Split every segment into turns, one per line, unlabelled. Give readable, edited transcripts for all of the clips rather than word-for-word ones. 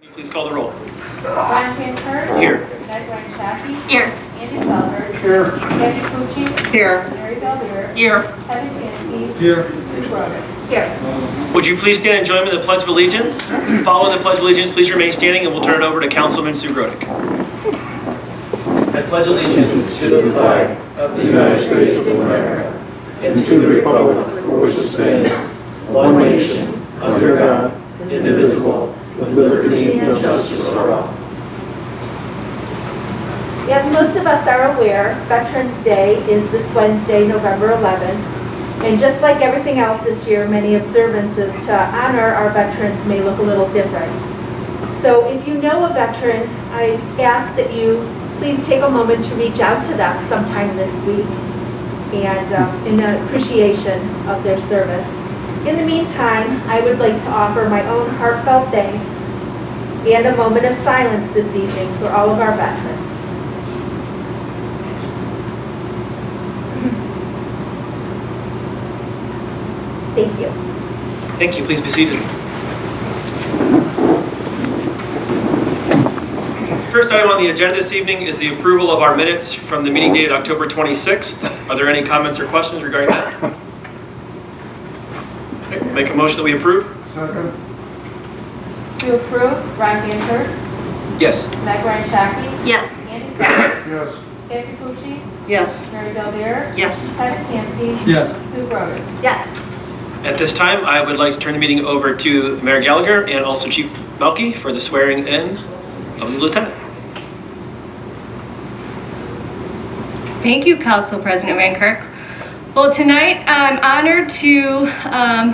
Please call the roll.
Brian Cantor.
Here.
Meg Ryan Shackey.
Here.
Andy Salter.
Here.
Kathy Pucci.
Here.
Mary Belvier.
Here.
Kevin Tansky.
Here.
Sue Brodick.
Here.
Would you please stand and join me in the Pledge of Allegiance? Following the Pledge of Allegiance, please remain standing and we'll turn it over to Councilman Sue Brodick. I pledge allegiance
To the flag of the United States of America and to the republic for which it stands, one nation, under God, indivisible, with liberty and justice for all.
As most of us are aware, Veterans Day is this Wednesday, November 11th. And just like everything else this year, many observances to honor our veterans may look a little different. So if you know a veteran, I ask that you please take a moment to reach out to them sometime this week and in appreciation of their service. In the meantime, I would like to offer my own heartfelt thanks and a moment of silence this evening for all of our veterans. Thank you.
Thank you. Please be seated. First item on the agenda this evening is the approval of our minutes from the meeting dated October 26th. Are there any comments or questions regarding that? Okay, we'll make a motion that we approve.
Second.
To approve, Brian Cantor.
Yes.
Meg Ryan Shackey.
Yes.
Andy Salter.
Yes.
Kathy Pucci.
Yes.
Mary Belvier.
Yes.
Kevin Tansky.
Yes.
Sue Brodick.
Yes.
At this time, I would like to turn the meeting over to Mayor Gallagher and also Chief Melky for the swearing in of the lieutenant.
Thank you, Council President Van Kirk. Well, tonight I'm honored to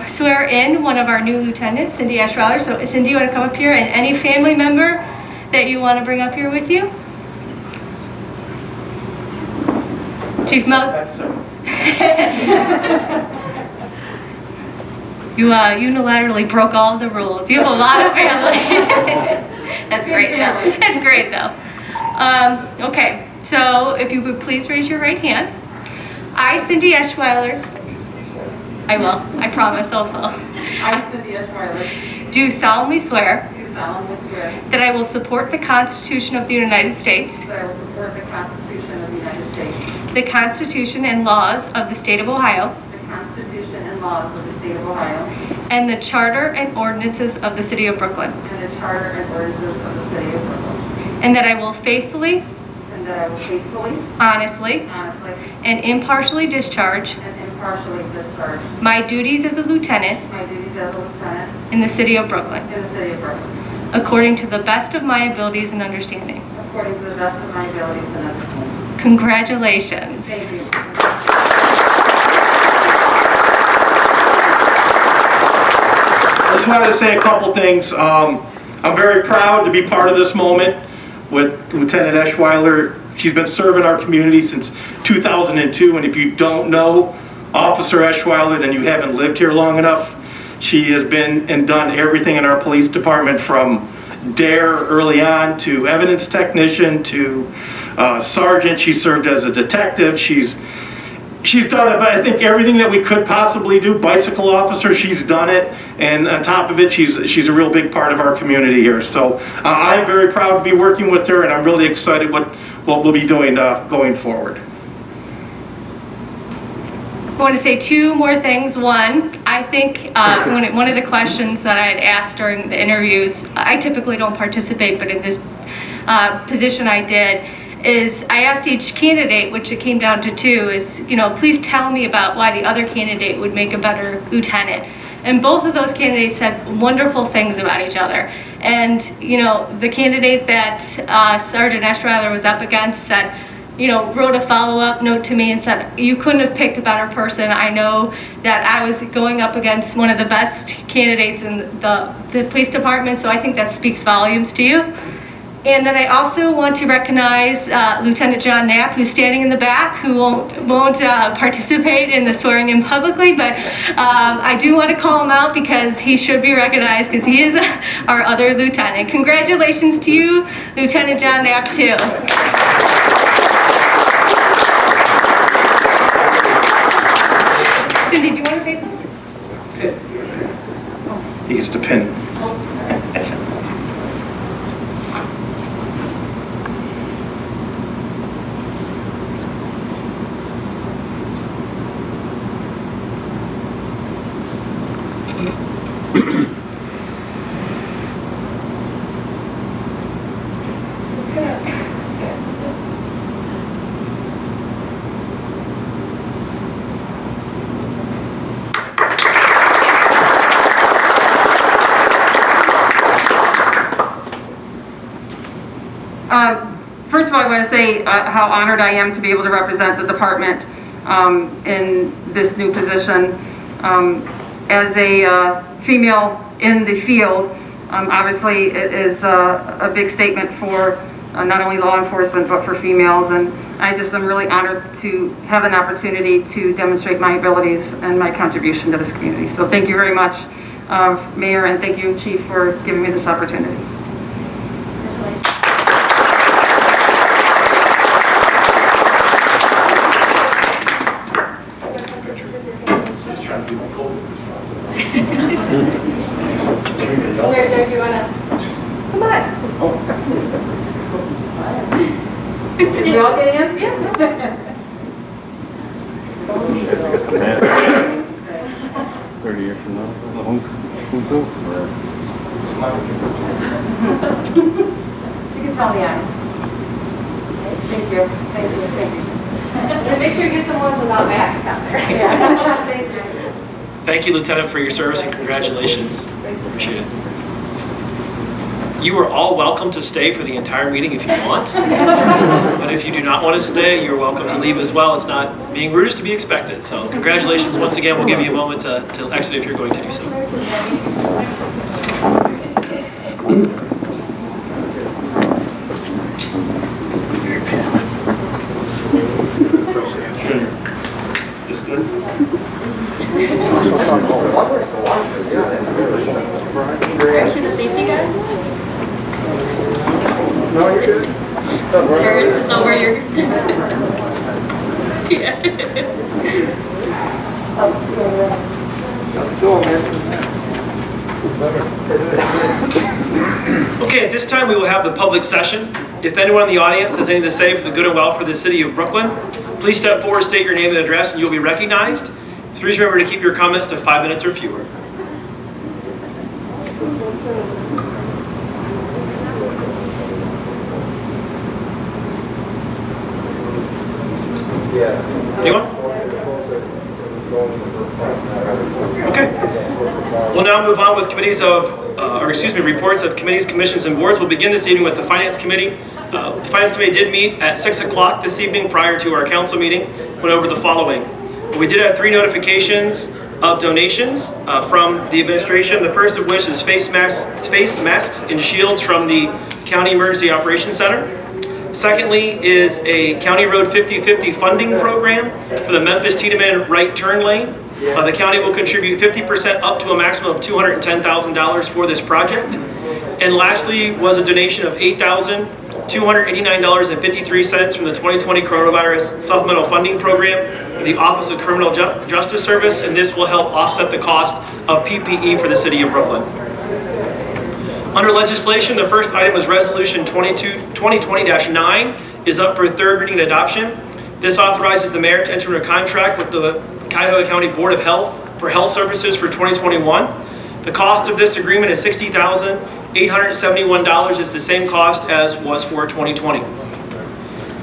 swear in one of our new lieutenants, Cindy Ashweiler. So, Cindy, you want to come up here, and any family member that you want to bring up here with you? Chief Melky. You unilaterally broke all of the rules. You have a lot of family. That's great though. That's great though. Okay, so if you would please raise your right hand. I, Cindy Eschweiler. I will. I promise also.
I, Cindy Ashweiler.
Do solemnly swear
Do solemnly swear
that I will support the Constitution of the United States,
that I will support the Constitution of the United States,
the Constitution and laws of the State of Ohio,
the Constitution and laws of the State of Ohio,
and the Charter and ordinances of the City of Brooklyn,
and the Charter and ordinances of the City of Brooklyn,
and that I will faithfully,
and that I will faithfully,
honestly,
honestly,
and impartially discharge
and impartially discharge
my duties as a lieutenant
my duties as a lieutenant
in the City of Brooklyn,
in the City of Brooklyn,
according to the best of my abilities and understanding.
according to the best of my abilities and understanding.
Congratulations.
Thank you.
I just wanted to say a couple things. I'm very proud to be part of this moment with Lieutenant Eschweiler. She's been serving our community since 2002, and if you don't know Officer Eschweiler, then you haven't lived here long enough. She has been and done everything in our police department, from DARE early on to evidence technician to sergeant. She served as a detective. She's done it, but I think everything that we could possibly do. Bicycle officer, she's done it, and on top of it, she's a real big part of our community here. So I'm very proud to be working with her, and I'm really excited what we'll be doing going forward.
I want to say two more things. One, I think one of the questions that I had asked during the interviews, I typically don't participate, but in this position I did, is I asked each candidate, which it came down to two, is, please tell me about why the other candidate would make a better lieutenant. And both of those candidates said wonderful things about each other. And, the candidate that Sergeant Eschweiler was up against said, wrote a follow-up note to me and said, you couldn't have picked a better person. I know that I was going up against one of the best candidates in the police department, so I think that speaks volumes to you. And then I also want to recognize Lieutenant John Knapp, who's standing in the back, who won't participate in the swearing in publicly, but I do want to call him out because he should be recognized because he is our other lieutenant. Congratulations to you, Lieutenant John Knapp, too. Cindy, do you want to say something?
He gets to pin.
First of all, I want to say how honored I am to be able to represent the department in this new position. As a female in the field, obviously it is a big statement for not only law enforcement but for females, and I just am really honored to have an opportunity to demonstrate my abilities and my contribution to this community. So thank you very much, Mayor, and thank you, Chief, for giving me this opportunity.
Where do you want to? Come on.
Did you all get in?
Yeah.
30 years from now. Who's over?
You can tell the eye. Thank you. Thank you. Thank you.
And make sure you get some ones without masks out there.
Yeah. Thank you.
Thank you, Lieutenant, for your service and congratulations. Appreciate it. You are all welcome to stay for the entire meeting if you want. But if you do not want to stay, you're welcome to leave as well. It's not being rude is to be expected. So congratulations once again. We'll give you a moment to exit if you're going to do so.
Actually, the safety guys. Paris is over your. Yeah.
Okay, at this time we will have the public session. If anyone in the audience has anything to say for the good and well for the city of Brooklyn, please step forward, state your name and address, and you'll be recognized. Please remember to keep your comments to 5 minutes or fewer. Anyone? Okay. We'll now move on with reports of committees, commissions, and boards. We'll begin this evening with the Finance Committee. The Finance Committee did meet at 6 o'clock this evening prior to our council meeting. Went over the following. We did have 3 notifications of donations from the administration. The first of which is face masks and shields from the County Emergency Operations Center. Secondly is a County Road 50/50 funding program for the Memphis-Tiedemann right turn lane. The county will contribute 50% up to a maximum of $210,000 for this project. And lastly was a donation of $8,289.53 from the 2020 Coronavirus Supplemental Funding Program for the Office of Criminal Justice Service, and this will help offset the cost of PPE for the city of Brooklyn. Under legislation, the first item is Resolution 2020-9 is up for third reading and adoption. This authorizes the mayor to enter into a contract with the Cuyahoga County Board of Health for health services for 2021. The cost of this agreement is $60,871. It's the same cost as was for 2020.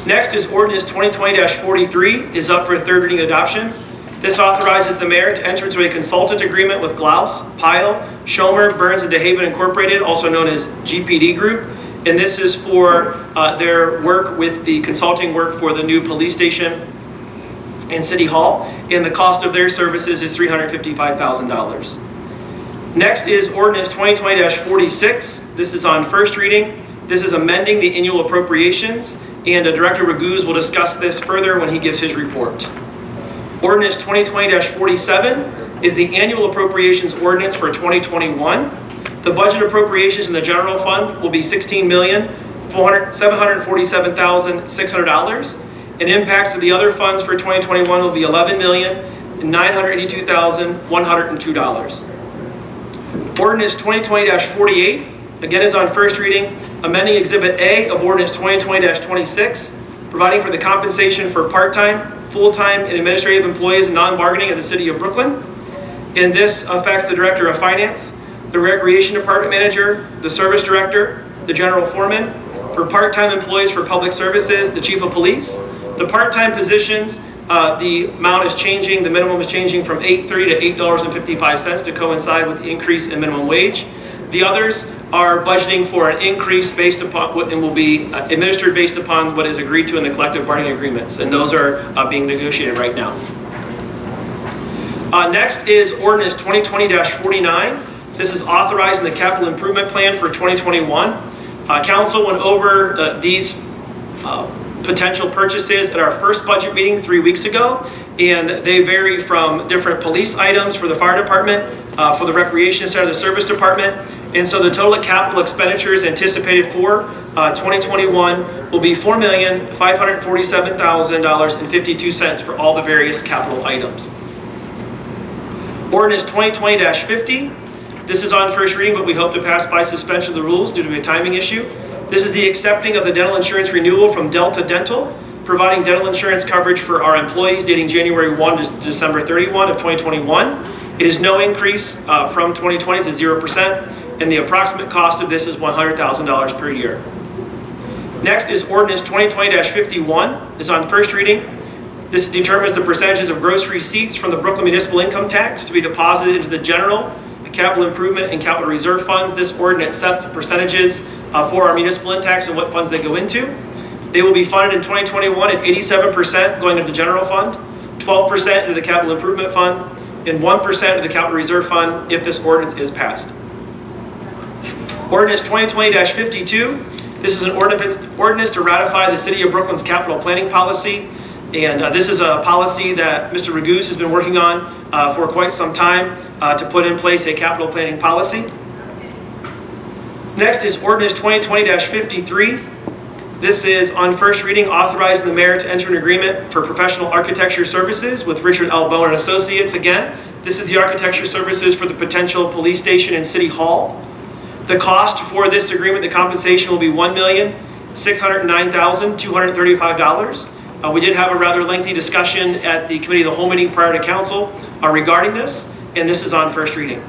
Next is Ordinance 2020-43 is up for third reading and adoption. This authorizes the mayor to enter into a consultant agreement with Glaus, Pyle, Schomer, Burns, and DeHaven Incorporated, also known as GPD Group. And this is for their work with the consulting work for the new police station and City Hall. And the cost of their services is $355,000. Next is Ordinance 2020-46. This is on first reading. This is amending the annual appropriations, and Director Raguse will discuss this further when he gives his report. Ordinance 2020-47 is the annual appropriations ordinance for 2021. The budget appropriations in the general fund will be $16,747,600, and impacts to the other funds for 2021 will be $11,982,102. Ordinance 2020-48, again, is on first reading, amending Exhibit A of Ordinance 2020-26, providing for the compensation for part-time, full-time, and administrative employees non-bargaining of the city of Brooklyn. And this affects the Director of Finance, the Recreation Department Manager, the Service Director, the General Foreman. For part-time employees for public services, the Chief of Police. The part-time positions, the amount is changing, the minimum is changing from $8.30 to $8.55 to coincide with the increase in minimum wage. The others are budgeting for an increase based upon what, and will be administered based upon what is agreed to in the collective bargaining agreements, and those are being negotiated right now. Next is Ordinance 2020-49. This is authorizing the capital improvement plan for 2021. Council went over these potential purchases at our first budget meeting 3 weeks ago, and they vary from different police items for the fire department, for the recreation center, the service department, and so the total capital expenditures anticipated for 2021 will be $4,547,052 for all the various capital items. Ordinance 2020-50. This is on first reading, but we hope to pass by suspension of the rules due to a timing issue. This is the accepting of the dental insurance renewal from Delta Dental, providing dental insurance coverage for our employees dating January 1 to December 31 of 2021. It is no increase from 2020, it's 0%, and the approximate cost of this is $100,000 per year. Next is Ordinance 2020-51. It's on first reading. This determines the percentages of gross receipts from the Brooklyn Municipal Income Tax to be deposited into the general, capital improvement, and capital reserve funds. This ordinance sets the percentages for our municipal tax and what funds they go into. They will be funded in 2021 at 87% going into the general fund, 12% into the capital improvement fund, and 1% into the capital reserve fund if this ordinance is passed. Ordinance 2020-52. This is an ordinance to ratify the City of Brooklyn's capital planning policy. And this is a policy that Mr. Raguse has been working on for quite some time to put in place a capital planning policy. Next is Ordinance 2020-53. This is on first reading, authorizing the mayor to enter an agreement for professional architecture services with Richard L. Bowen and Associates. Again, this is the architecture services for the potential police station and city hall. The cost for this agreement, the compensation will be $1,609,235. We did have a rather lengthy discussion at the Committee of the Whole meeting prior to council regarding this, and this is on first reading.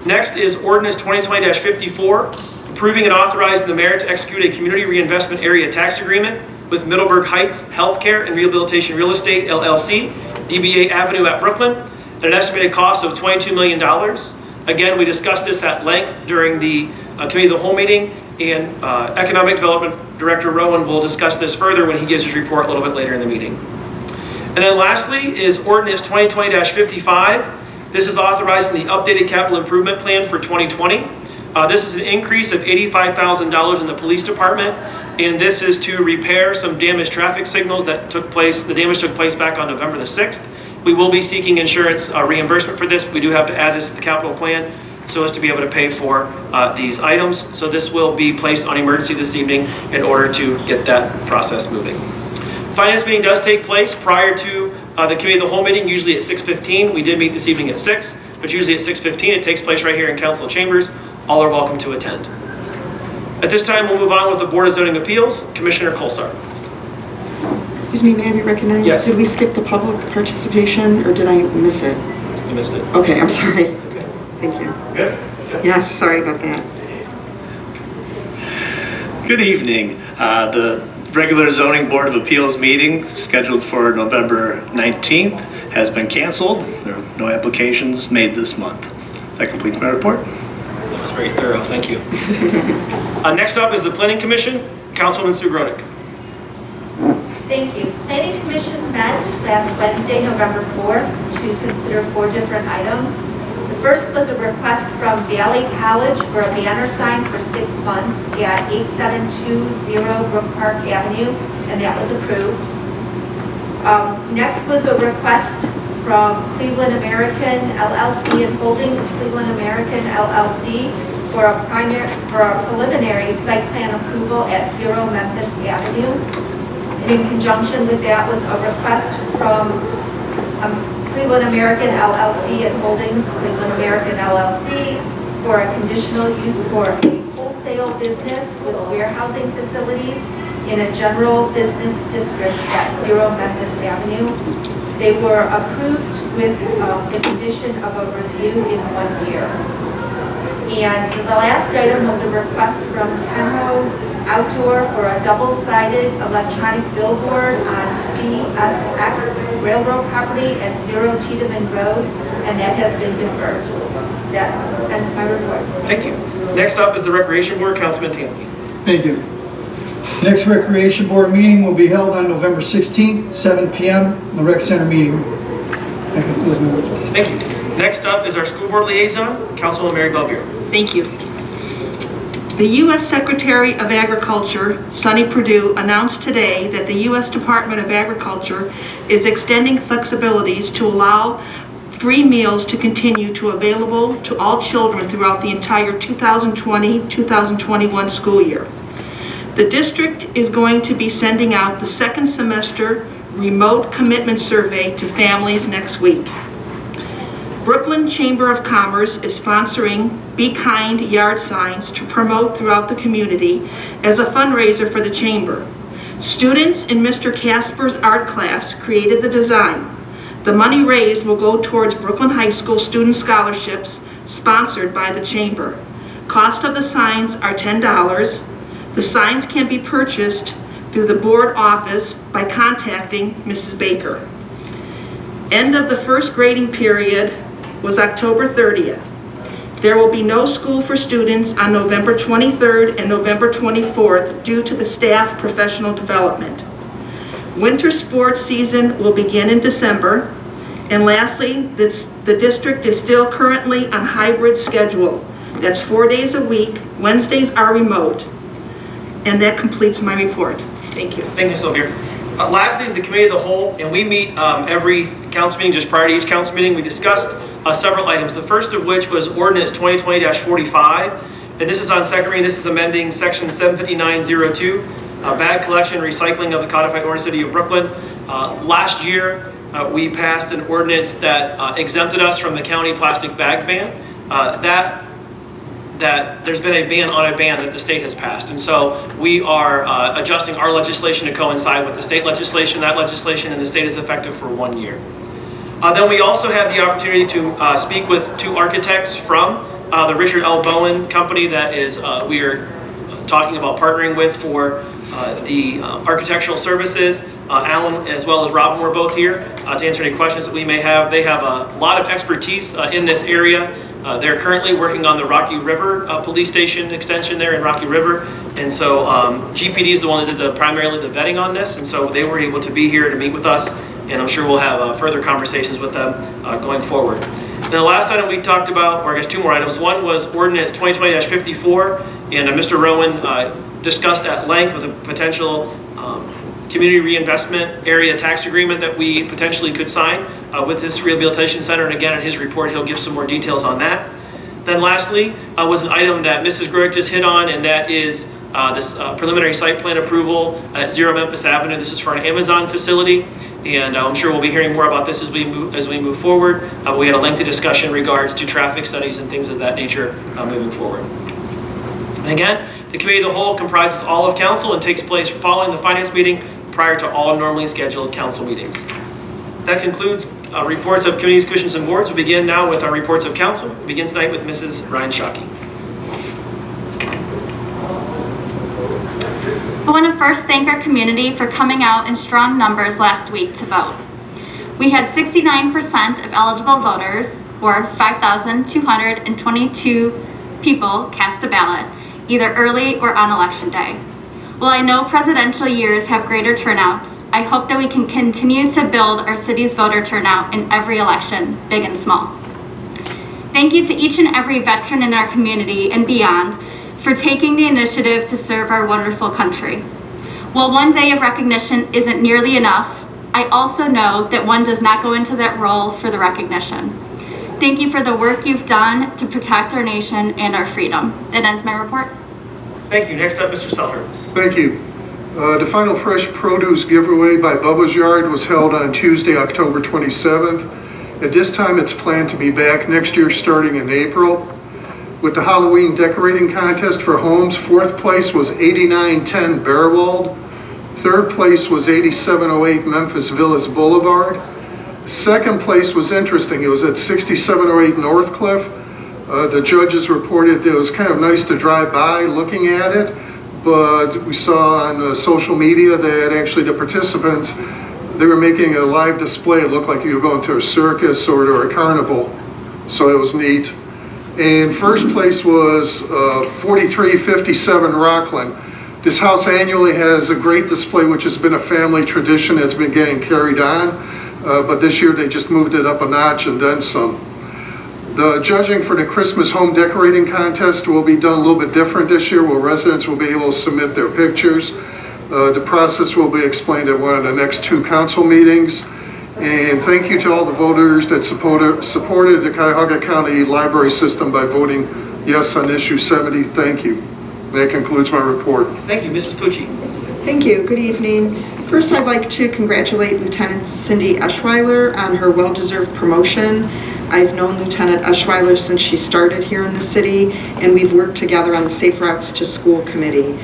Next is Ordinance 2020-54, approving and authorizing the mayor to execute a community reinvestment area tax agreement with Middleburg Heights Healthcare and Rehabilitation Real Estate, LLC, DBA Avenue at Brooklyn, at an estimated cost of $22 million. Again, we discussed this at length during the Committee of the Whole meeting, and Economic Development Director Rowan will discuss this further when he gives his report a little bit later in the meeting. And then lastly is Ordinance 2020-55. This is authorizing the updated capital improvement plan for 2020. This is an increase of $85,000 in the police department, and this is to repair some damaged traffic signals that took place. The damage took place back on November the 6th. We will be seeking insurance reimbursement for this. We do have to add this to the capital plan so as to be able to pay for these items. So this will be placed on emergency this evening in order to get that process moving. Finance meeting does take place prior to the Committee of the Whole meeting, usually at 6:15. We did meet this evening at 6, but usually at 6:15. It takes place right here in council chambers. All are welcome to attend. At this time, we'll move on with the Board of Zoning Appeals. Commissioner Colsar.
Excuse me, may I be recognized?
Yes.
Did we skip the public participation, or did I miss it?
You missed it.
Okay, I'm sorry.
Okay.
Thank you.
Good.
Yes, sorry about that.
Good evening. The regular Zoning Board of Appeals meeting scheduled for November 19th has been canceled. There are no applications made this month. That completes my report.
That was very thorough. Thank you. Next up is the Planning Commission. Councilwoman Sue Grodick.
Thank you. Planning Commission met last Wednesday, November 4th, to consider 4 different items. The first was a request from Valley College for a banner sign for 6 months at 8720 Brook Park Avenue, and that was approved. Next was a request from Cleveland American LLC and Holdings Cleveland American LLC for a preliminary site plan approval at 0 Memphis Avenue. And in conjunction with that was a request from Cleveland American LLC and Holdings Cleveland American LLC for a conditional use for a wholesale business with warehousing facilities in a general business district at 0 Memphis Avenue. They were approved with the condition of a review in 1 year. And the last item was a request from Kenho Outdoor for a double-sided electronic billboard on CSX Railroad property at 0 Tiedemann Road, and that has been deferred. That ends my report.
Thank you. Next up is the Recreation Board, Councilman Tansky.
Thank you. Next Recreation Board meeting will be held on November 16th, 7 p.m. in the Rec Center meeting room. That concludes my report.
Thank you. Next up is our School Board Liaison, Councilwoman Mary Bellbeer.
Thank you. The U.S. Secretary of Agriculture, Sonny Perdue, announced today that the U.S. Department of Agriculture is extending flexibilities to allow free meals to continue to available to all children throughout the entire 2020-2021 school year. The district is going to be sending out the second semester remote commitment survey to families next week. Brooklyn Chamber of Commerce is sponsoring Be Kind yard signs to promote throughout the community as a fundraiser for the chamber. Students in Mr. Casper's art class created the design. The money raised will go towards Brooklyn High School student scholarships sponsored by the chamber. Cost of the signs are $10. The signs can be purchased through the board office by contacting Mrs. Baker. End of the first grading period was October 30th. There will be no school for students on November 23rd and November 24th due to the staff professional development. Winter sports season will begin in December. And lastly, the district is still currently on hybrid schedule. That's 4 days a week. Wednesdays are remote. And that completes my report. Thank you.
Thank you, Sylvia. Lastly is the Committee of the Whole, and we meet every council meeting. Just prior to each council meeting, we discussed several items. The first of which was Ordinance 2020-45, and this is on second reading. This is amending Section 75902, bag collection and recycling of the Codified Ordinance City of Brooklyn. Last year, we passed an ordinance that exempted us from the county plastic bag ban. That there's been a ban on a ban that the state has passed. And so we are adjusting our legislation to coincide with the state legislation. That legislation in the state is effective for 1 year. Then we also had the opportunity to speak with two architects from the Richard L. Bowen company that is we are talking about partnering with for the architectural services. Alan as well as Robin were both here to answer any questions that we may have. They have a lot of expertise in this area. They're currently working on the Rocky River police station extension there in Rocky River. And so GPD is the one that did primarily the vetting on this. And so they were able to be here to meet with us. And I'm sure we'll have further conversations with them going forward. Then the last item we talked about, or I guess two more items. One was Ordinance 2020-54. And Mr. Rowan discussed at length with a potential community reinvestment area tax agreement that we potentially could sign with this rehabilitation center. And again, in his report, he'll give some more details on that. Then lastly was an item that Mrs. Greg just hit on, and that is this preliminary site plan approval at 0 Memphis Avenue. This is for an Amazon facility. And I'm sure we'll be hearing more about this as we move forward. We had a lengthy discussion in regards to traffic studies and things of that nature moving forward. And again, the Committee of the Whole comprises all of council and takes place following the finance meeting prior to all normally scheduled council meetings. That concludes reports of committees, commissions, and boards. We'll begin now with our reports of council. We'll begin tonight with Mrs. Ryan Shockey.
I want to first thank our community for coming out in strong numbers last week to vote. We had 69% of eligible voters, or 5,222 people, cast a ballot, either early or on election day. While I know presidential years have greater turnouts, I hope that we can continue to build our city's voter turnout in every election, big and small. Thank you to each and every veteran in our community and beyond for taking the initiative to serve our wonderful country. While one day of recognition isn't nearly enough, I also know that one does not go into that role for the recognition. Thank you for the work you've done to protect our nation and our freedom. That ends my report.
Thank you. Next up, Mr. Selhertz.
Thank you. The final fresh produce giveaway by Bubba's Yard was held on Tuesday, October 27th. At this time, it's planned to be back next year starting in April. With the Halloween decorating contest for homes, fourth place was 8910 Bearwald. Third place was 8708 Memphis Villas Boulevard. Second place was interesting. It was at 6708 Northcliffe. The judges reported it was kind of nice to drive by looking at it, but we saw on social media that actually the participants, they were making a live display. It looked like you were going to a circus or to a carnival, so it was neat. And first place was 4357 Rockland. This house annually has a great display, which has been a family tradition that's been getting carried on, but this year they just moved it up a notch and then some. The judging for the Christmas home decorating contest will be done a little bit different this year, where residents will be able to submit their pictures. The process will be explained at one of the next 2 council meetings. And thank you to all the voters that supported the Cuyahoga County Library System by voting yes on issue 70. Thank you. That concludes my report.
Thank you. Mrs. Pucci.
Thank you. Good evening. First, I'd like to congratulate Lieutenant Cindy Eschweiler on her well-deserved promotion. I've known Lieutenant Eschweiler since she started here in the city, and we've worked together on the Safe Routes to School Committee.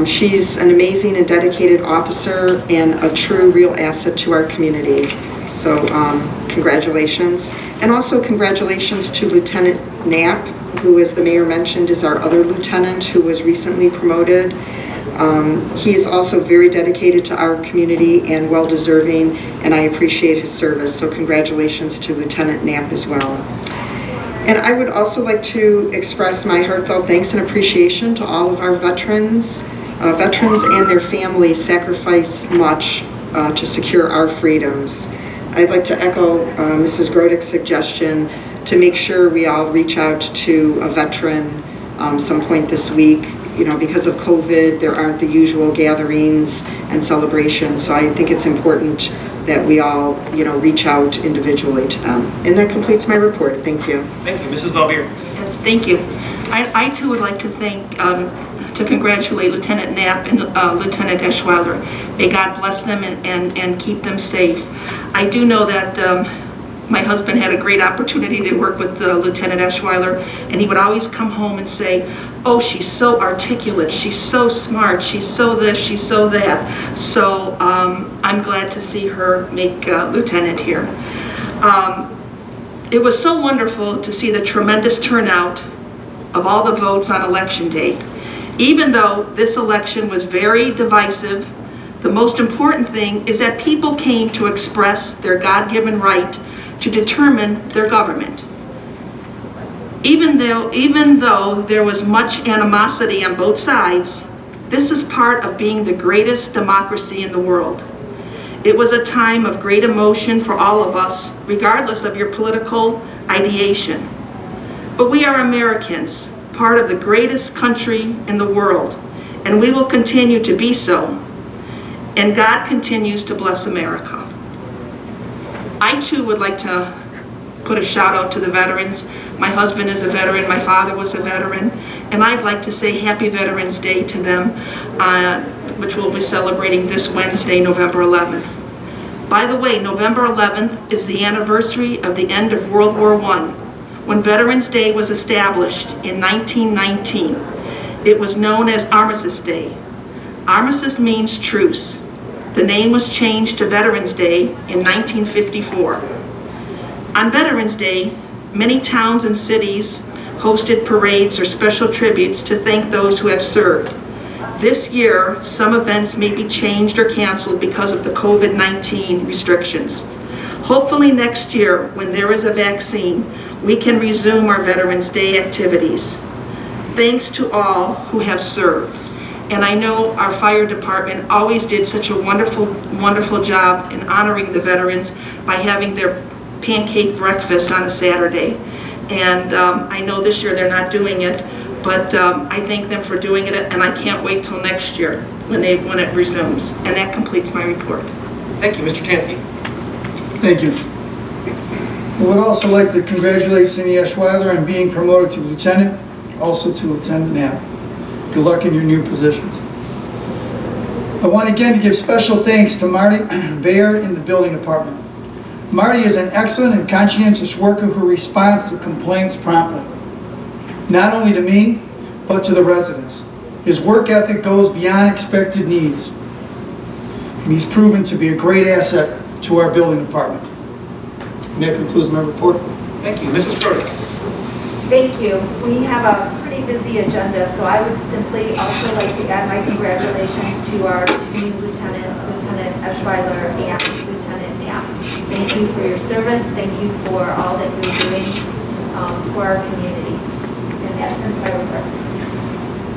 She's an amazing and dedicated officer and a true, real asset to our community. So congratulations. And also congratulations to Lieutenant Knapp, who, as the mayor mentioned, is our other lieutenant who was recently promoted. He is also very dedicated to our community and well-deserving, and I appreciate his service. So congratulations to Lieutenant Knapp as well. And I would also like to express my heartfelt thanks and appreciation to all of our veterans. Veterans and their families sacrifice much to secure our freedoms. I'd like to echo Mrs. Grodick's suggestion to make sure we all reach out to a veteran some point this week. You know, because of COVID, there aren't the usual gatherings and celebrations, so I think it's important that we all, you know, reach out individually to them. And that completes my report. Thank you.
Thank you. Mrs. Valbier.
Yes, thank you. I too would like to to congratulate Lieutenant Knapp and Lieutenant Eschweiler. May God bless them and keep them safe. I do know that my husband had a great opportunity to work with Lieutenant Eschweiler, and he would always come home and say, oh, she's so articulate, she's so smart, she's so this, she's so that. So I'm glad to see her make lieutenant here. It was so wonderful to see the tremendous turnout of all the votes on election day. Even though this election was very divisive, the most important thing is that people came to express their God-given right to determine their government. Even though there was much animosity on both sides, this is part of being the greatest democracy in the world. It was a time of great emotion for all of us, regardless of your political ideation. But we are Americans, part of the greatest country in the world, and we will continue to be so. And God continues to bless America. I too would like to put a shout out to the veterans. My husband is a veteran, my father was a veteran, and I'd like to say Happy Veterans Day to them, which we'll be celebrating this Wednesday, November 11th. By the way, November 11th is the anniversary of the end of World War I, when Veterans Day was established in 1919. It was known as Armistice Day. Armistice means truce. The name was changed to Veterans Day in 1954. On Veterans Day, many towns and cities hosted parades or special tributes to thank those who have served. This year, some events may be changed or canceled because of the COVID-19 restrictions. Hopefully next year, when there is a vaccine, we can resume our Veterans Day activities. Thanks to all who have served. And I know our fire department always did such a wonderful, wonderful job in honoring the veterans by having their pancake breakfast on a Saturday. And I know this year they're not doing it, but I thank them for doing it, and I can't wait till next year when it resumes. And that completes my report.
Thank you. Mr. Tansky.
Thank you. I would also like to congratulate Cindy Eschweiler on being promoted to lieutenant, also to Lieutenant Knapp. Good luck in your new positions. I want again to give special thanks to Marty Bayer in the building department. Marty is an excellent and conscientious worker who responds to complaints promptly, not only to me, but to the residents. His work ethic goes beyond expected needs, and he's proven to be a great asset to our building department. And that concludes my report.
Thank you. Mrs. Brody.
Thank you. We have a pretty busy agenda, so I would simply also like to add my congratulations to our two new lieutenants, Lieutenant Eschweiler and Lieutenant Knapp. Thank you for your service. Thank you for all that you're doing for our community. And that ends my report.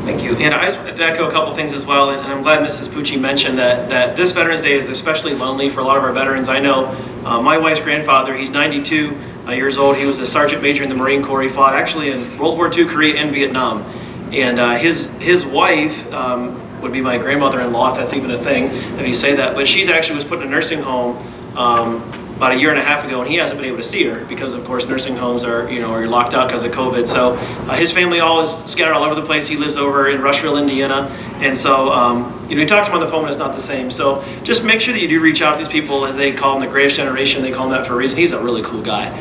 Thank you. And I just wanted to echo a couple things as well, and I'm glad Mrs. Pucci mentioned that this Veterans Day is especially lonely for a lot of our veterans. I know my wife's grandfather, he's 92 years old. He was a sergeant major in the Marine Corps. He fought actually in World War II, Korea, and Vietnam. And his wife would be my grandmother-in-law, if that's even a thing, if you say that. But she's actually was put in a nursing home about a year and a half ago, and he hasn't been able to see her because, of course, nursing homes are, you're locked out because of COVID. So his family all is scattered all over the place. He lives over in Rushville, Indiana, and so you talk to him on the phone, and it's not the same. So just make sure that you do reach out to these people, as they call them, the greatest generation. They call him that for a reason. He's a really cool guy.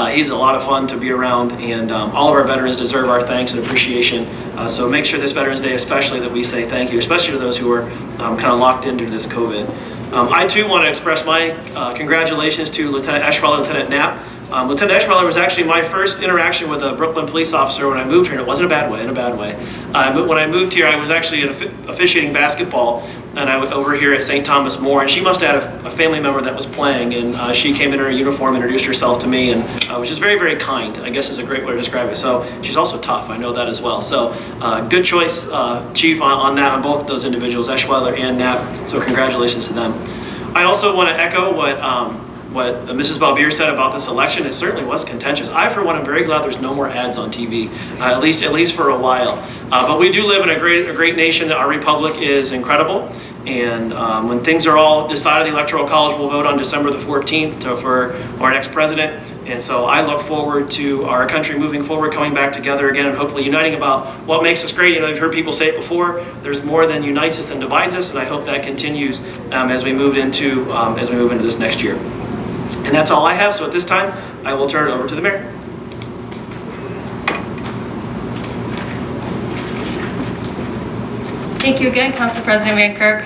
He's a lot of fun to be around, and all of our veterans deserve our thanks and appreciation. So make sure this Veterans Day, especially, that we say thank you, especially to those who are kind of locked into this COVID. I too want to express my congratulations to Lieutenant Eschweiler, Lieutenant Knapp. Lieutenant Eschweiler was actually my first interaction with a Brooklyn police officer when I moved here, and it wasn't in a bad way. When I moved here, I was actually officiating basketball, and I was over here at St. Thomas More, and she must have had a family member that was playing, and she came in her uniform, introduced herself to me, and was just very, very kind, I guess is a great way to describe it. So she's also tough, I know that as well. So good choice, Chief, on that, on both of those individuals, Eschweiler and Knapp, so congratulations to them. I also want to echo what Mrs. Balbier said about this election. It certainly was contentious. I, for one, am very glad there's no more ads on TV, at least for a while. But we do live in a great nation. Our republic is incredible. And when things are all decided, the Electoral College will vote on December the 14th for our next president. And so I look forward to our country moving forward, coming back together again, and hopefully uniting about what makes us great. You've heard people say it before. There's more than unites us than divides us, and I hope that continues as we move into this next year. And that's all I have. So at this time, I will turn it over to the mayor.
Thank you again, Council President Van Kirk.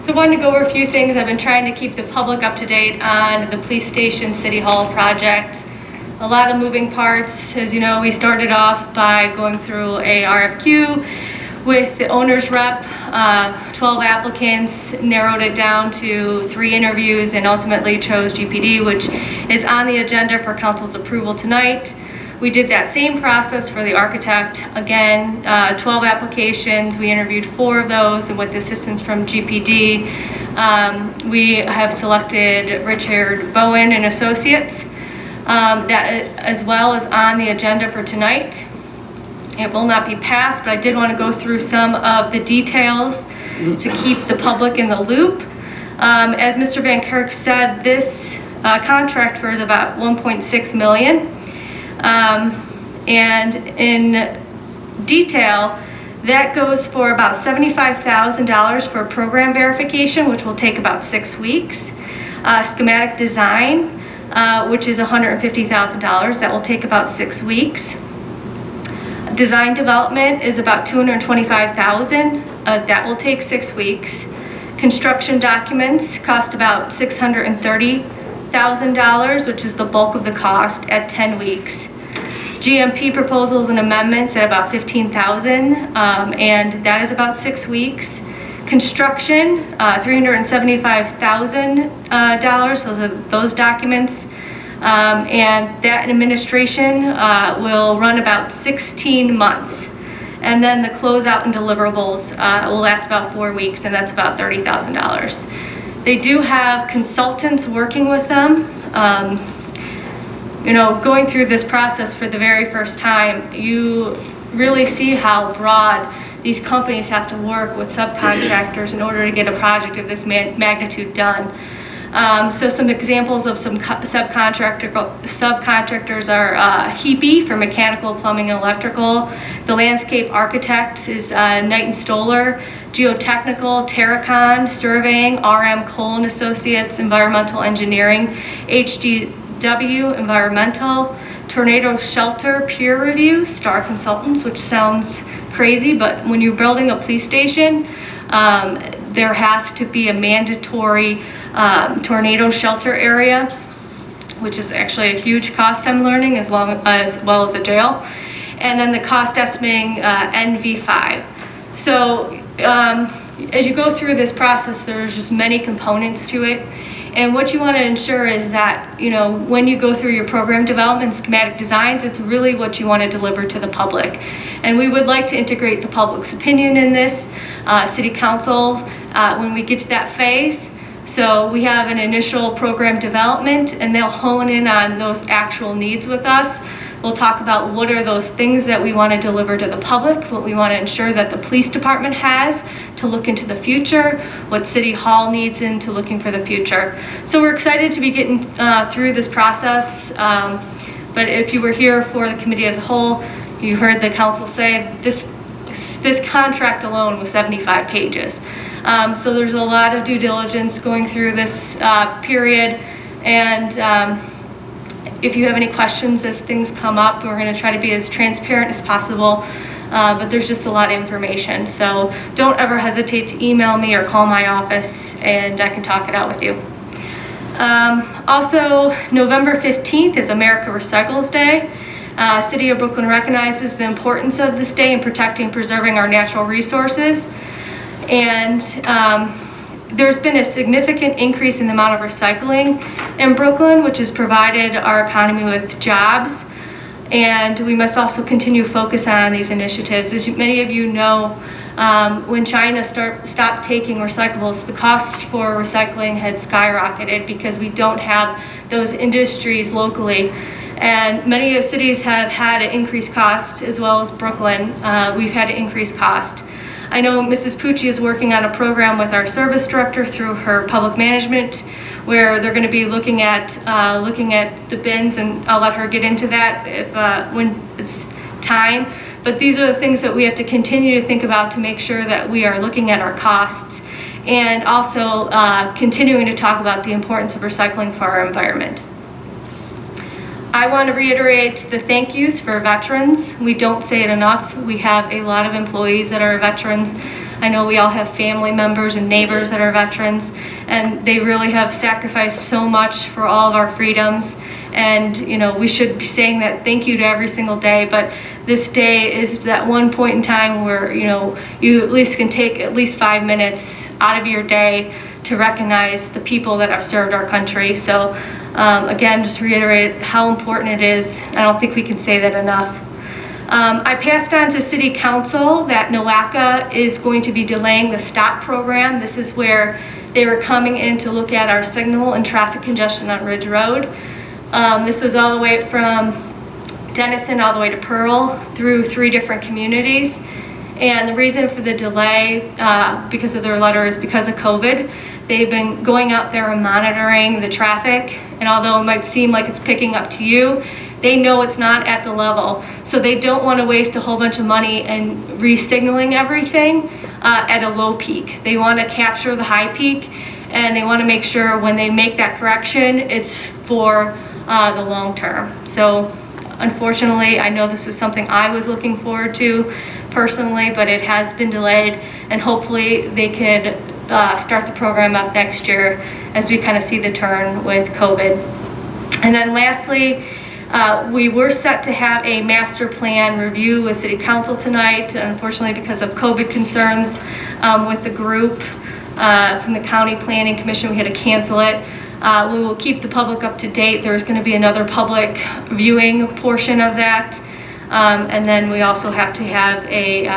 So I wanted to go over a few things. I've been trying to keep the public up to date on the police station City Hall project. A lot of moving parts. As you know, we started off by going through a RFQ with the owner's rep, 12 applicants, narrowed it down to 3 interviews, and ultimately chose GPD, which is on the agenda for council's approval tonight. We did that same process for the architect. Again, 12 applications. We interviewed 4 of those, and with the assistance from GPD, we have selected Richard Bowen and Associates. That as well is on the agenda for tonight. It will not be passed, but I did want to go through some of the details to keep the public in the loop. As Mr. Van Kirk said, this contract for is about $1.6 million. And in detail, that goes for about $75,000 for program verification, which will take about 6 weeks. Schematic design, which is $150,000. That will take about 6 weeks. Design development is about $225,000. That will take 6 weeks. Construction documents cost about $630,000, which is the bulk of the cost, at 10 weeks. GMP proposals and amendments at about $15,000, and that is about 6 weeks. Construction, $375,000. Those are those documents. And that administration will run about 16 months. And then the closeout and deliverables will last about 4 weeks, and that's about $30,000. They do have consultants working with them. Going through this process for the very first time, you really see how broad these companies have to work with subcontractors in order to get a project of this magnitude done. So some examples of some subcontractors are HEPE for mechanical, plumbing, and electrical. The landscape architect is Knight & Stoller. Geotechnical, Terracon, surveying, RM Cole & Associates, environmental engineering, HDW, environmental, tornado shelter, peer review, Star Consultants, which sounds crazy, but when you're building a police station, there has to be a mandatory tornado shelter area. which is actually a huge cost I'm learning, as well as a jail. And then the cost estimating NV5. So as you go through this process, there's just many components to it. And what you want to ensure is that, you know, when you go through your program development, schematic designs, it's really what you want to deliver to the public. And we would like to integrate the public's opinion in this, city council, when we get to that phase. So we have an initial program development, and they'll hone in on those actual needs with us. We'll talk about what are those things that we want to deliver to the public, what we want to ensure that the police department has to look into the future, what City Hall needs into looking for the future. So we're excited to be getting through this process. But if you were here for the committee as a whole, you heard the council say this contract alone was 75 pages. So there's a lot of due diligence going through this period. And if you have any questions as things come up, we're going to try to be as transparent as possible. But there's just a lot of information. So don't ever hesitate to email me or call my office, and I can talk it out with you. Also, November 15th is America Recycles Day. City of Brooklyn recognizes the importance of this day in protecting and preserving our natural resources. And there's been a significant increase in the amount of recycling in Brooklyn, which has provided our economy with jobs. And we must also continue to focus on these initiatives. As many of you know, when China stopped taking recyclables, the cost for recycling had skyrocketed because we don't have those industries locally. And many cities have had an increased cost, as well as Brooklyn. We've had an increased cost. I know Mrs. Pucci is working on a program with our service director through her public management, where they're going to be looking at the bins, and I'll let her get into that if when it's time. But these are the things that we have to continue to think about to make sure that we are looking at our costs, and also continuing to talk about the importance of recycling for our environment. I want to reiterate the thank yous for veterans. We don't say it enough. We have a lot of employees that are veterans. I know we all have family members and neighbors that are veterans, and they really have sacrificed so much for all of our freedoms. And you know, we should be saying that thank you to every single day, but this day is that one point in time where, you know, you at least can take at least 5 minutes out of your day to recognize the people that have served our country. So again, just reiterate how important it is. I don't think we can say that enough. I passed on to City Council that NOACA is going to be delaying the STOP program. This is where they were coming in to look at our signal and traffic congestion on Ridge Road. This was all the way from Denison all the way to Pearl through 3 different communities. And the reason for the delay, because of their letter, is because of COVID. They've been going out there and monitoring the traffic, and although it might seem like it's picking up to you, they know it's not at the level. So they don't want to waste a whole bunch of money and re-signaling everything at a low peak. They want to capture the high peak, and they want to make sure when they make that correction, it's for the long term. So unfortunately, I know this was something I was looking forward to personally, but it has been delayed, and hopefully they could start the program up next year as we kind of see the turn with COVID. And then lastly, we were set to have a master plan review with City Council tonight. Unfortunately, because of COVID concerns with the group from the County Planning Commission, we had to cancel it. We will keep the public up to date. There's going to be another public viewing portion of that. And then we also have to have a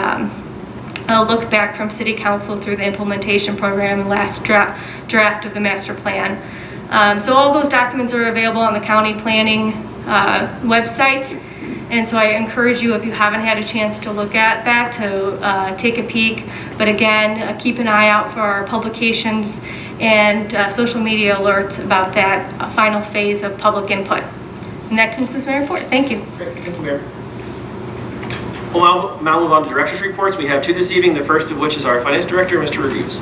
look back from City Council through the implementation program and last draft of the master plan. So all those documents are available on the county planning website. And so I encourage you, if you haven't had a chance to look at that, to take a peek. But again, keep an eye out for our publications and social media alerts about that final phase of public input. And that concludes my report. Thank you.
Great, thank you, Mayor. We'll now move on to director's reports. We have 2 this evening, the first of which is our finance director, Mr. Reviews.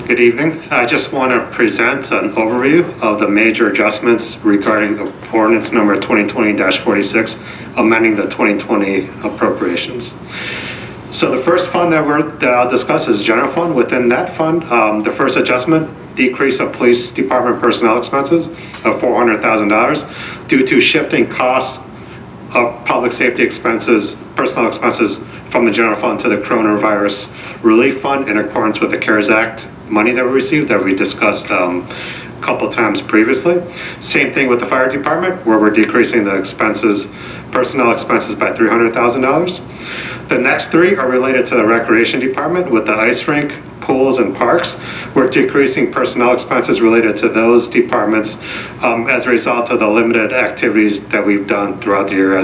Good evening. I just want to present an overview of the major adjustments regarding ordinance number 2020-46, amending the 2020 appropriations. So the first fund that I'll discuss is general fund. Within that fund, the first adjustment, decrease of police department personnel expenses of $400,000 due to shifting costs of public safety expenses, personnel expenses from the general fund to the coronavirus relief fund in accordance with the CARES Act money that we received that we discussed a couple times previously. Same thing with the fire department, where we're decreasing the expenses, personnel expenses by $300,000. The next three are related to the recreation department with the ice rink, pools, and parks. We're decreasing personnel expenses related to those departments as a result of the limited activities that we've done throughout the year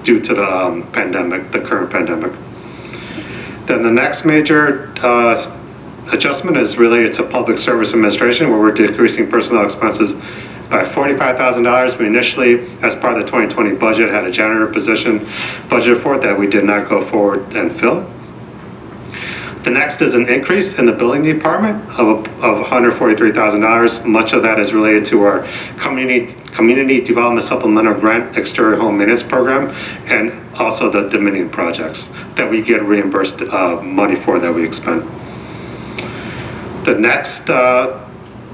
due to the pandemic, the current pandemic. Then the next major adjustment is related to public service administration, where we're decreasing personnel expenses by $45,000. We initially, as part of the 2020 budget, had a janitor position budgeted for it that we did not go forward and fill. The next is an increase in the building department of $143,000. Much of that is related to our community development supplemental grant exterior home maintenance program, and also the Dominion projects that we get reimbursed money for that we expend. The next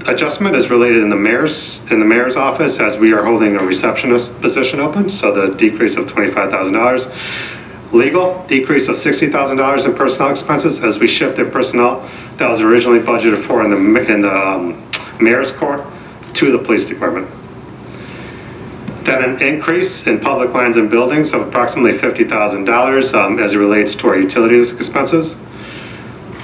adjustment is related in the mayor's office, as we are holding a receptionist position open, so the decrease of $25,000. Legal, decrease of $60,000 in personnel expenses as we shifted personnel that was originally budgeted for in the mayor's court to the police department. Then an increase in public lands and buildings of approximately $50,000 as it relates to our utilities expenses.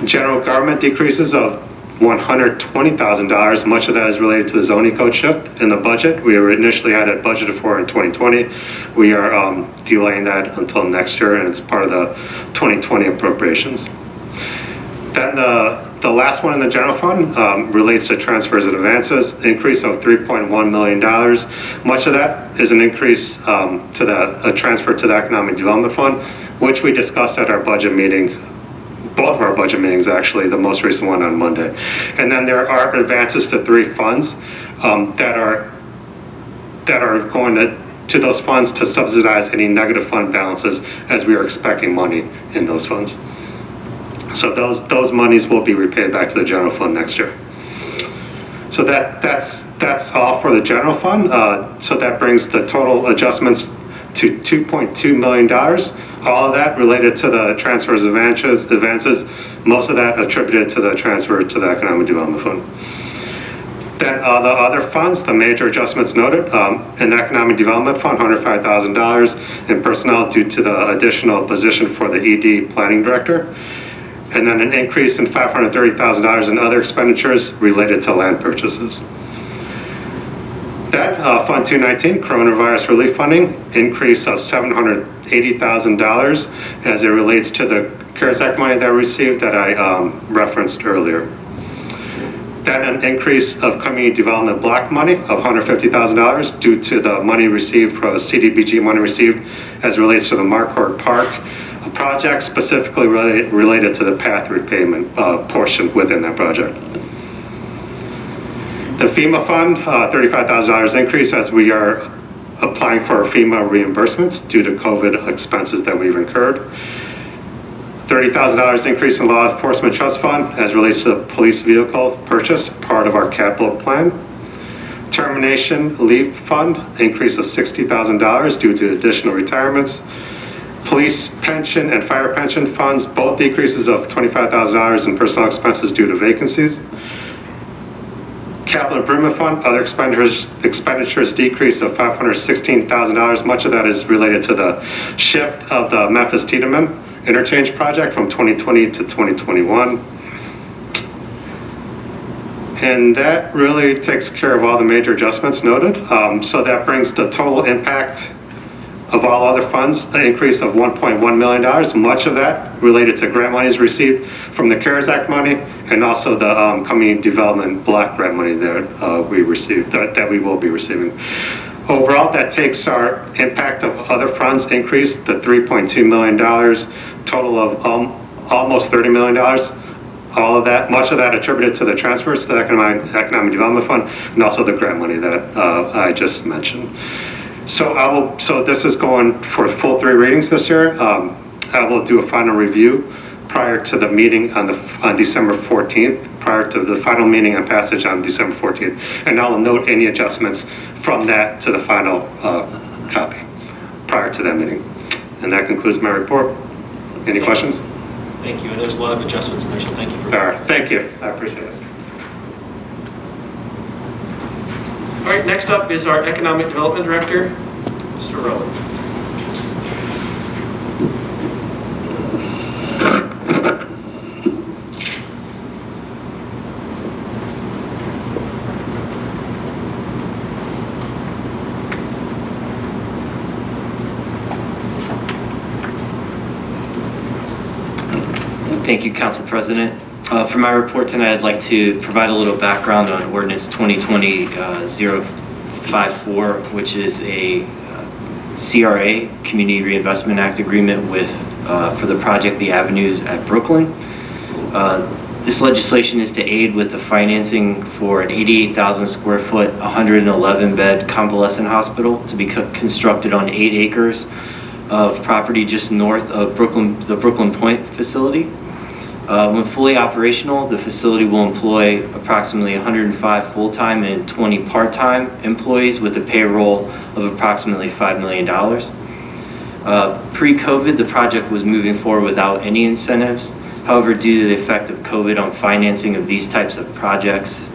General government decreases of $120,000. Much of that is related to the zoning code shift in the budget. We initially had it budgeted for in 2020. We are delaying that until next year, and it's part of the 2020 appropriations. Then the last one in the general fund relates to transfers and advances, increase of $3.1 million. Much of that is an increase to a transfer to the Economic Development Fund, which we discussed at our budget meeting. Both of our budget meetings, actually, the most recent one on Monday. And then there are advances to three funds that are going to those funds to subsidize any negative fund balances, as we are expecting money in those funds. So those monies will be repaid back to the general fund next year. So that's all for the general fund. So that brings the total adjustments to $2.2 million. All of that related to the transfers advances, most of that attributed to the transfer to the Economic Development Fund. Then the other funds, the major adjustments noted, in the Economic Development Fund, $105,000 in personnel due to the additional position for the ED Planning Director. And then an increase in $530,000 in other expenditures related to land purchases. That Fund 219, Coronavirus Relief Funding, increase of $780,000 as it relates to the CARES Act money that we received that I referenced earlier. Then an increase of community development block money of $150,000 due to the money received from CDBG money received as it relates to the Marquardt Park project, specifically related to the path repayment portion within that project. The FEMA fund, $35,000 increase as we are applying for FEMA reimbursements due to COVID expenses that we've incurred. $30,000 increase in law enforcement trust fund as relates to the police vehicle purchase, part of our capital plan. Termination leave fund, increase of $60,000 due to additional retirements. Police pension and fire pension funds, both decreases of $25,000 in personnel expenses due to vacancies. Capital Improvement Fund, other expenditures decrease of $516,000. Much of that is related to the shift of the Memphis-Tiedemann interchange project from 2020 to 2021. And that really takes care of all the major adjustments noted. So that brings the total impact of all other funds, an increase of $1.1 million. Much of that related to grant monies received from the CARES Act money, and also the community development block grant money that we received, that we will be receiving. Overall, that takes our impact of other funds increase to $3.2 million, total of almost $30 million. All of that, much of that attributed to the transfers to the Economic Development Fund, and also the grant money that I just mentioned. So this is going for full 3 readings this year. will do a final review prior to the meeting on December 14th, prior to the final meeting and passage on December 14th. And I'll note any adjustments from that to the final copy prior to that meeting. And that concludes my report. Any questions?
Thank you. And there's a lot of adjustments in there, so thank you for
All right, thank you. I appreciate it.
All right, next up is our Economic Development Director, Mr. Rowan.
Thank you, Council President. For my report tonight, I'd like to provide a little background on Ordinance 2020-054, which is a CRA, Community Reinvestment Act agreement for the project The Avenues at Brooklyn. This legislation is to aid with the financing for an 88,000 square foot, 111 bed convalescent hospital to be constructed on 8 acres of property just north of the Brooklyn Point facility. When fully operational, the facility will employ approximately 105 full-time and 20 part-time employees with a payroll of approximately $5 million. Pre-COVID, the project was moving forward without any incentives. However, due to the effect of COVID on financing of these types of projects,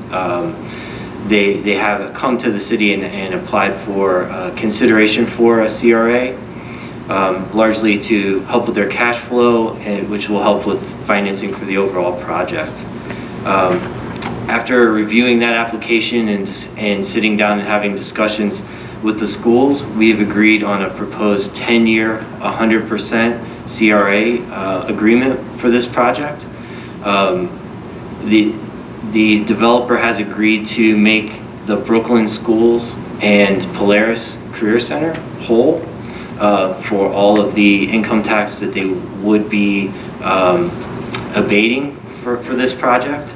they have come to the city and applied for consideration for a CRA. Largely to help with their cash flow, which will help with financing for the overall project. After reviewing that application and sitting down and having discussions with the schools, we have agreed on a proposed 10-year, 100% CRA agreement for this project. The developer has agreed to make the Brooklyn Schools and Polaris Career Center whole for all of the income tax that they would be abating for this project.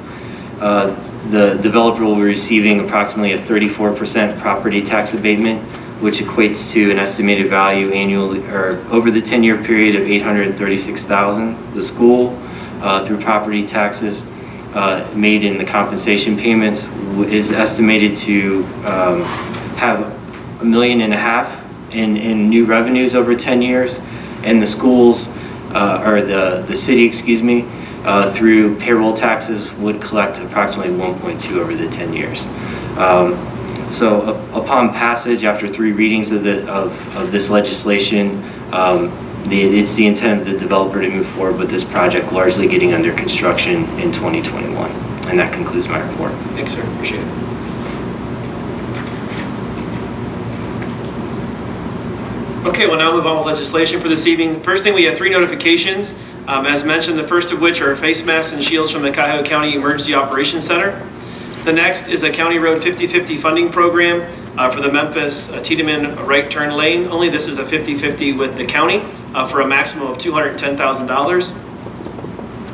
The developer will be receiving approximately a 34% property tax abatement, which equates to an estimated value annually or over the 10-year period of $836,000. The school, through property taxes made in the compensation payments, is estimated to have $1.5 million in new revenues over 10 years, and the schools, or the city, excuse me, through payroll taxes would collect approximately 1.2 over the 10 years. So upon passage, after 3 readings of this legislation, it's the intent of the developer to move forward with this project, largely getting under construction in 2021. And that concludes my report.
Thanks, sir. Appreciate it. Okay, we'll now move on with legislation for this evening. First thing, we have 3 notifications. As mentioned, the first of which are face masks and shields from the Cuyahoga County Emergency Operations Center. The next is a County Road 50/50 funding program for the Memphis Tiedemann right turn lane. Only this is a 50/50 with the county for a maximum of $210,000.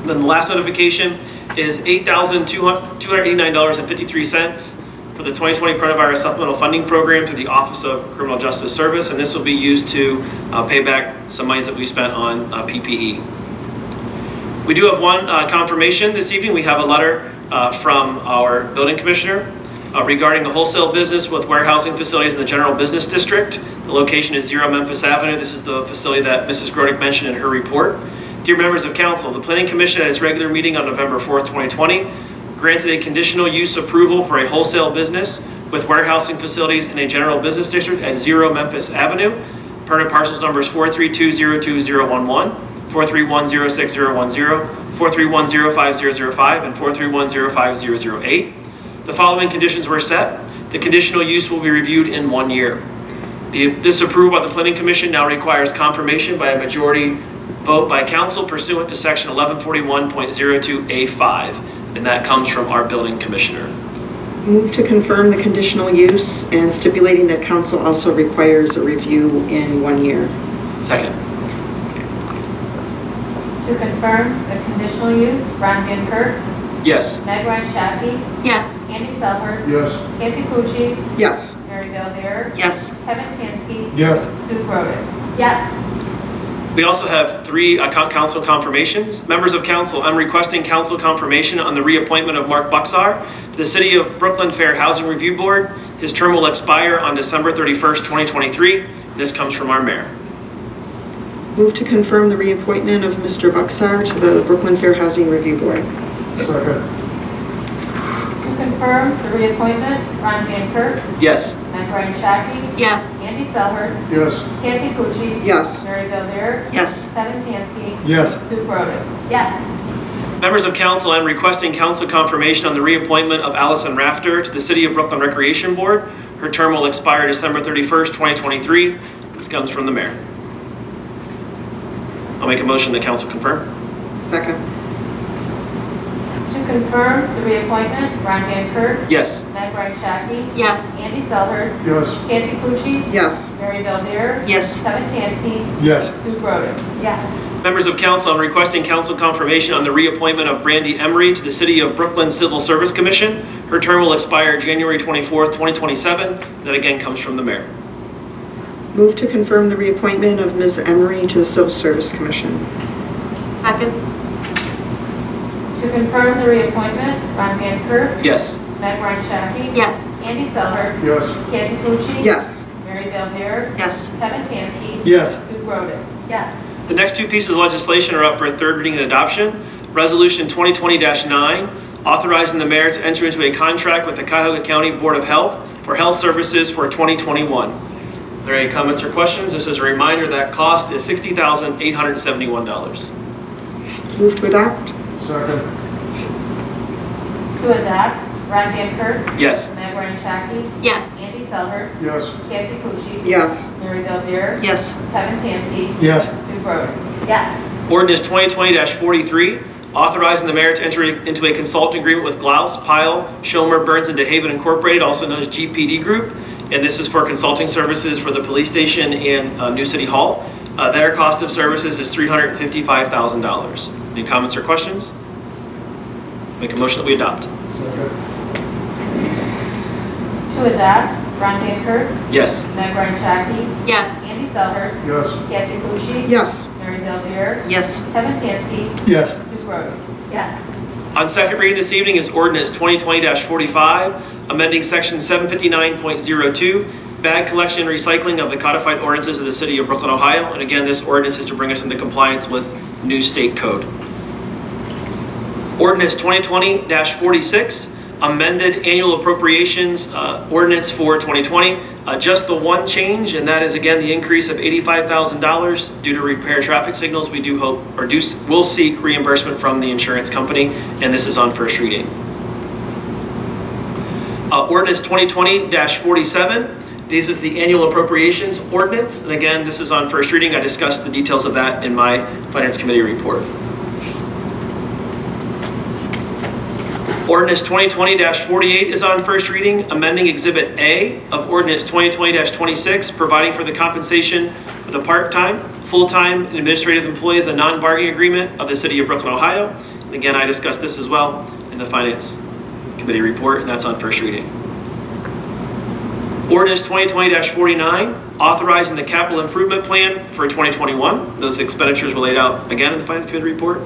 Then the last notification is $8,289.53 for the 2020 Coronavirus Supplemental Funding Program through the Office of Criminal Justice Service, and this will be used to pay back some monies that we spent on PPE. We do have one confirmation this evening. We have a letter from our building commissioner regarding the wholesale business with warehousing facilities in the general business district. The location is 0 Memphis Avenue. This is the facility that Mrs. Grodick mentioned in her report. Dear members of council, the Planning Commission at its regular meeting on November 4th, 2020, granted a conditional use approval for a wholesale business with warehousing facilities in a general business district at 0 Memphis Avenue. Permit parcels numbers 432-02011, 431-06010, 431-05005, and 431-05008. The following conditions were set. The conditional use will be reviewed in 1 year. This approval by the Planning Commission now requires confirmation by a majority vote by council pursuant to section 1141.02A5, and that comes from our building commissioner.
Move to confirm the conditional use and stipulating that council also requires a review in 1 year.
Second.
To confirm the conditional use, Ron Van Kirk,
Yes.
Meg Ryan Shappi,
Yes.
Andy Selhertz,
Yes.
Kathy Pucci,
Yes.
Mary Bellbeer,
Yes.
Kevin Tansky,
Yes.
Sue Grodick.
Yes.
We also have 3 council confirmations. Members of council, I'm requesting council confirmation on the reappointment of Mark Buxar to the City of Brooklyn Fair Housing Review Board. His term will expire on December 31st, 2023. This comes from our mayor.
Move to confirm the reappointment of Mr. Buxar to the Brooklyn Fair Housing Review Board.
Second.
To confirm the reappointment, Ron Van Kirk,
Yes.
Meg Ryan Shaki,
Yes.
Andy Selhertz,
Yes.
Kathy Pucci,
Yes.
Mary Bellbeer,
Yes.
Kevin Tansky,
Yes.
Sue Brodick. Yes.
Members of council, I'm requesting council confirmation on the reappointment of Allison Rafter to the City of Brooklyn Recreation Board. Her term will expire December 31st, 2023. This comes from the mayor. I'll make a motion that council confirm.
Second.
To confirm the reappointment, Ron Van Kirk,
Yes.
Meg Ryan Shaki,
Yes.
Andy Selhertz,
Yes.
Kathy Pucci,
Yes.
Mary Bellbeer,
Yes.
Kevin Tansky,
Yes.
Sue Brodick. Yes.
Members of council, I'm requesting council confirmation on the reappointment of Brandy Emery to the City of Brooklyn Civil Service Commission. Her term will expire January 24th, 2027. That again comes from the mayor.
Move to confirm the reappointment of Ms. Emery to the Civil Service Commission.
Second.
To confirm the reappointment, Ron Van Kirk,
Yes.
Meg Ryan Shaki,
Yes.
Andy Selhertz,
Yes.
Kathy Pucci,
Yes.
Mary Bellbeer,
Yes.
Kevin Tansky,
Yes.
Sue Brodick. Yes.
The next 2 pieces of legislation are up for a third reading and adoption. Resolution 2020-9, authorizing the mayor to enter into a contract with the Cuyahoga County Board of Health for health services for 2021. Are there any comments or questions? This is a reminder that cost is $60,871.
Move to adopt.
Second.
To adopt, Ron Van Kirk,
Yes.
Meg Ryan Shaki,
Yes.
Andy Selhertz,
Yes.
Kathy Pucci,
Yes.
Mary Bellbeer,
Yes.
Kevin Tansky,
Yes.
Sue Brodick. Yes.
Ordinance 2020-43, authorizing the mayor to enter into a consulting agreement with Glaus, Pyle, Schomer, Burns, and DeHaven Incorporated, also known as GPD Group. And this is for consulting services for the police station and New City Hall. Their cost of services is $355,000. Any comments or questions? Make a motion that we adopt.
Second.
To adopt, Ron Van Kirk,
Yes.
Meg Ryan Shaki,
Yes.
Andy Selhertz,
Yes.
Kathy Pucci,
Yes.
Mary Bellbeer,
Yes.
Kevin Tansky,
Yes.
Sue Brodick. Yes.
On second reading this evening is ordinance 2020-45, amending section 759.02, bag collection and recycling of the codified ordinances of the city of Brooklyn, Ohio. And again, this ordinance is to bring us into compliance with new state code. Ordinance 2020-46, amended annual appropriations ordinance for 2020. Just the one change, and that is again the increase of $85,000 due to repair traffic signals. We do hope, or will seek reimbursement from the insurance company, and this is on first reading. Ordinance 2020-47, this is the annual appropriations ordinance, and again, this is on first reading. I discussed the details of that in my Finance Committee report. Ordinance 2020-48 is on first reading, amending Exhibit A of Ordinance 2020-26, providing for the compensation of the part-time, full-time, and administrative employees, a non-bargaining agreement of the City of Brooklyn, Ohio. And again, I discussed this as well in the Finance Committee report, and that's on first reading. Ordinance 2020-49, authorizing the capital improvement plan for 2021. Those expenditures were laid out again in the Finance Committee report.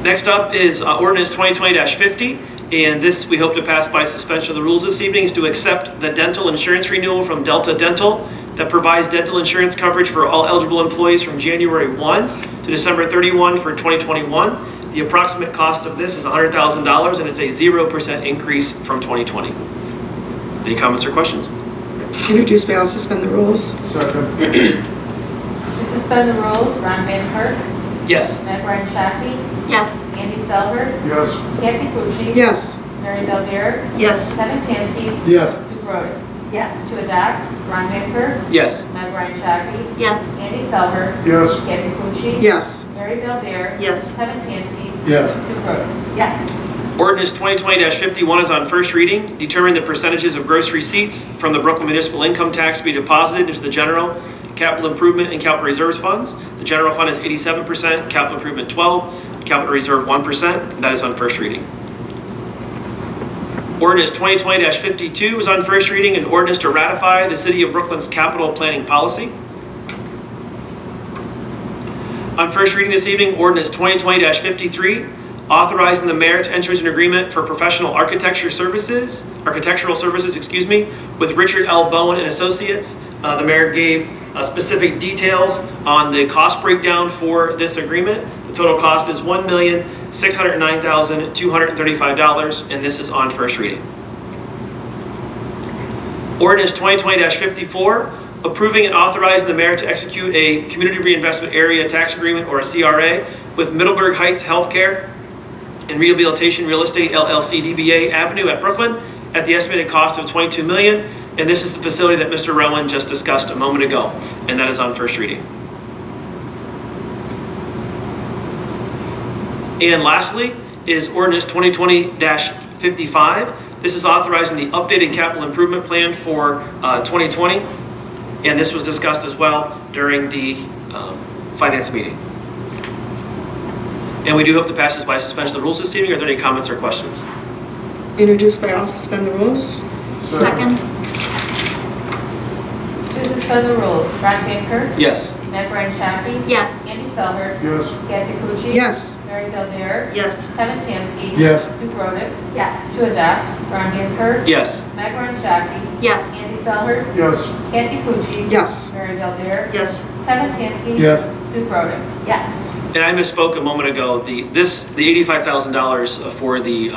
Next up is Ordinance 2020-50, and this we hope to pass by suspension of the rules this evening, is to accept the dental insurance renewal from Delta Dental that provides dental insurance coverage for all eligible employees from January 1 to December 31 for 2021. The approximate cost of this is $100,000, and it's a 0% increase from 2020. Any comments or questions?
Introduce by all, suspend the rules.
Second.
To suspend the rules, Ron Van Kirk,
Yes.
Meg Ryan Shaki,
Yes.
Andy Selhertz,
Yes.
Kathy Pucci,
Yes.
Mary Bellbeer,
Yes.
Kevin Tansky,
Yes.
Sue Brodick. Yes. To adopt, Ron Van Kirk,
Yes.
Meg Ryan Shaki,
Yes.
Andy Selhertz,
Yes.
Kathy Pucci,
Yes.
Mary Bellbeer,
Yes.
Kevin Tansky,
Yes.
Sue Brodick. Yes.
Ordinance 2020-51 is on first reading, determining the percentages of gross receipts from the Brooklyn Municipal Income Tax to be deposited into the general, capital improvement, and capital reserves funds. The general fund is 87%, capital improvement 12%, capital reserve 1%. That is on first reading. Ordinance 2020-52 is on first reading, an ordinance to ratify the City of Brooklyn's capital planning policy. On first reading this evening, ordinance 2020-53, authorizing the mayor to enter into an agreement for professional architectural services, with Richard L. Bowen and Associates. The mayor gave specific details on the cost breakdown for this agreement. The total cost is $1,609,235, and this is on first reading. Ordinance 2020-54, approving and authorizing the mayor to execute a Community Reinvestment Area Tax Agreement, or a CRA, with Middleburg Heights Healthcare and Rehabilitation Real Estate LLC DBA Avenue at Brooklyn at the estimated cost of $22 million. And this is the facility that Mr. Rowan just discussed a moment ago, and that is on first reading. And lastly is ordinance 2020-55. This is authorizing the updated capital improvement plan for 2020. And this was discussed as well during the finance meeting. And we do hope to pass this by suspension of the rules this evening. Are there any comments or questions?
Introduced by all, suspend the rules.
Second.
To suspend the rules, Ron Van Kirk,
Yes.
Meg Ryan Shaki.
Yes.
Andy Selhertz.
Yes.
Kathy Pucci.
Yes.
Mary Del Dare.
Yes.
Kevin Tansky.
Yes.
Sue Grodick.
Yes.
To adopt, Ron Van Kirk.
Yes.
Meg Ryan Shaki.
Yes.
Andy Selhertz.
Yes.
Kathy Pucci.
Yes.
Mary Del Dare.
Yes.
Kevin Tansky.
Yes.
Sue Grodick.
Yes.
And I misspoke a moment ago. The $85,000 for the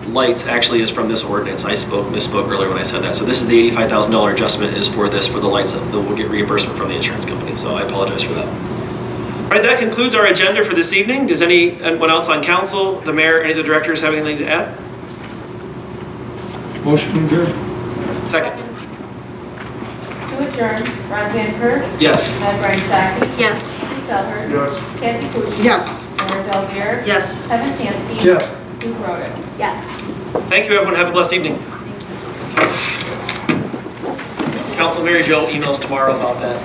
lights actually is from this ordinance. I misspoke earlier when I said that. So this is the $85,000 adjustment is for this, for the lights that will get reimbursement from the insurance company. So I apologize for that. All right, that concludes our agenda for this evening. Does anyone else on council, the mayor, any of the directors have anything to add?
Motion adjourned.
Second.
To adjourn, Ron Van Kirk.
Yes.
Meg Ryan Shaki.
Yes.
Andy Selhertz.
Yes.
Kathy Pucci.
Yes.
Mary Del Dare.
Yes.
Kevin Tansky.
Yes.
Sue Grodick.
Yes.
Thank you, everyone. Have a blessed evening. Council Mary Jo emails tomorrow about that.